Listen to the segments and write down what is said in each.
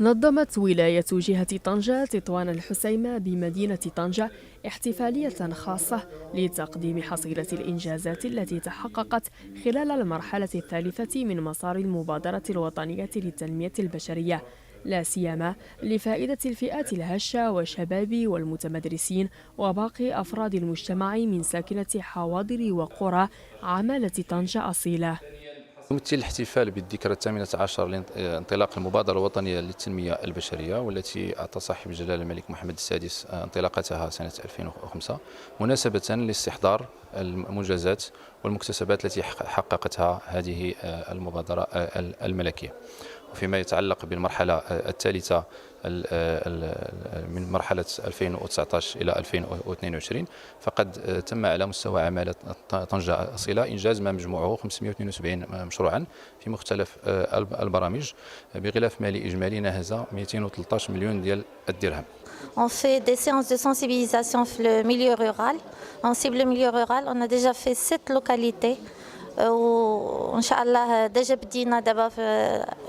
نظمت ولاية جهة طنجة تطوان الحسيمة بمدينة طنجة احتفالية خاصة لتقديم حصيلة الإنجازات التي تحققت خلال المرحلة الثالثة من مسار المبادرة الوطنية للتنمية البشرية، لا سيما لفائدة الفئات الهشة والشباب والمتمدرسين وباقي أفراد المجتمع من ساكنة حواضر وقرى عمالة طنجة أصيلة. يمثل الاحتفال بالذكرى الثامنة عشر لانطلاق المبادرة الوطنية للتنمية البشرية، والتي أعطى صاحب الجلالة الملك محمد السادس انطلاقتها سنة 2005 مناسبة لاستحضار المنجزات والمكتسبات التي حققتها هذه المبادرة الملكية. وفيما يتعلق بالمرحلة الثالثة من مرحلة 2019 إلى 2022 فقد تم على مستوى عمالة طنجة أصيلة إنجاز ما مجموعه 572 مشروعا في مختلف البرامج بغلاف مالي إجمالي ناهز 213 مليون ديال الدرهم. On fait des séances de sensibilisation sur le milieu rural. On cible le milieu rural. On a déjà fait 7 localités. وإن شاء الله déjà بدينا دابا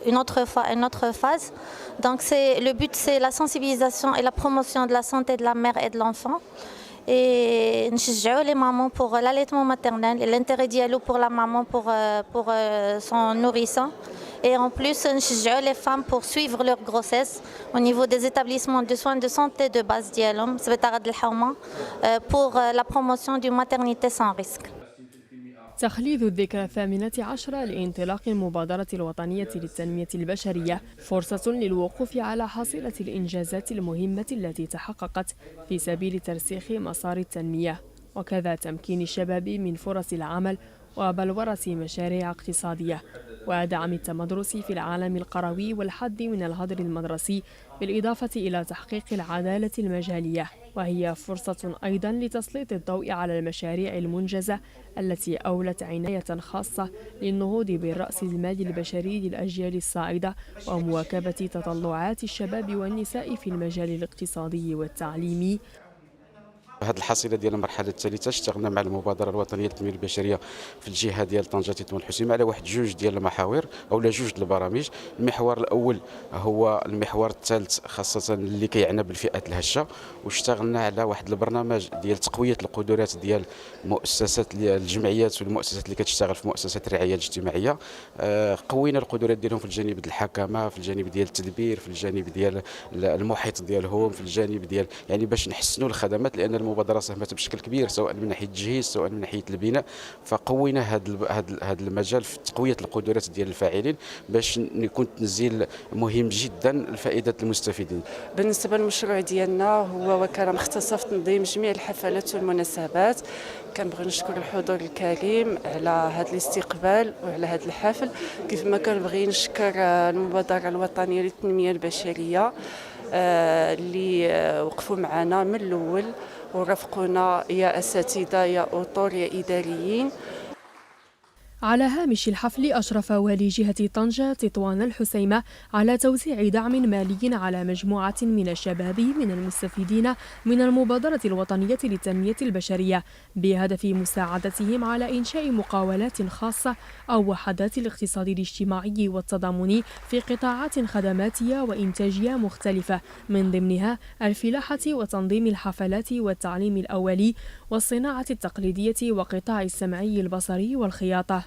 une autre phase. Donc le but c'est la sensibilisation et la promotion de la santé de la mère et de l'enfant. Et نشجعوا les mamans pour l'allaitement maternel et l'intérêt ديالو pour la maman pour son nourrisson. Et en plus, نشجعوا les femmes pour suivre leur grossesse au niveau des établissements de soins de santé de base ديالهم سبيطارات الحومة pour la promotion d'une maternité sans risque. تخليد الذكرى الثامنة عشرة لانطلاق المبادرة الوطنية للتنمية البشرية فرصة للوقوف على حصيلة الإنجازات المهمة التي تحققت في سبيل ترسيخ مسار التنمية، وكذا تمكين الشباب من فرص العمل وبلورة مشاريع اقتصادية ودعم التمدرس في العالم القروي والحد من الهدر المدرسي، بالإضافة إلى تحقيق العدالة المجالية، وهي فرصة أيضا لتسليط الضوء على المشاريع المنجزة التي أولت عناية خاصة للنهوض بالرأس المال البشري للأجيال الصاعدة ومواكبة تطلعات الشباب والنساء في المجال الاقتصادي والتعليمي. هذه الحصيله ديال المرحله الثالثه اشتغلنا مع المبادره الوطنيه للتنميه البشريه في الجهه ديال طنجه تطوان الحسيمه على واحد جوج ديال المحاور او جوج ديال البرامج. المحور الاول هو المحور الثالث خاصه اللي كيعنى بالفئات الهشه، واشتغلنا على واحد البرنامج ديال تقويه القدرات ديال مؤسسات الجمعيات والمؤسسات اللي كتشتغل في مؤسسات الرعايه الاجتماعيه. قوينا القدرات ديالهم في الجانب ديال الحكمه، في الجانب ديال التدبير، في الجانب ديال المحيط ديالهم، في الجانب ديال يعني باش نحسنوا الخدمات، لان المبادره ساهمت بشكل كبير سواء من ناحيه التجهيز سواء من ناحيه البناء. فقوينا هذا المجال في تقويه القدرات ديال الفاعلين باش يكون تنزيل مهم جدا لفائده المستفيدين. بالنسبه للمشروع ديالنا هو وكاله مختصه في تنظيم جميع الحفلات والمناسبات. كنبغي نشكر الحضور الكريم على هذا الاستقبال وعلى هذا الحفل، كيف ما كنبغي نشكر المبادره الوطنيه للتنميه البشريه اللي وقفوا معنا من الاول ورافقونا يا اساتذه يا اطر يا اداريين. على هامش الحفل أشرف والي جهة طنجة تطوان الحسيمة على توزيع دعم مالي على مجموعة من الشباب من المستفيدين من المبادرة الوطنية للتنمية البشرية بهدف مساعدتهم على إنشاء مقاولات خاصة أو وحدات الاقتصاد الاجتماعي والتضامني في قطاعات خدماتية وإنتاجية مختلفة، من ضمنها الفلاحة وتنظيم الحفلات والتعليم الأولي والصناعة التقليدية وقطاع السمعي البصري والخياطة.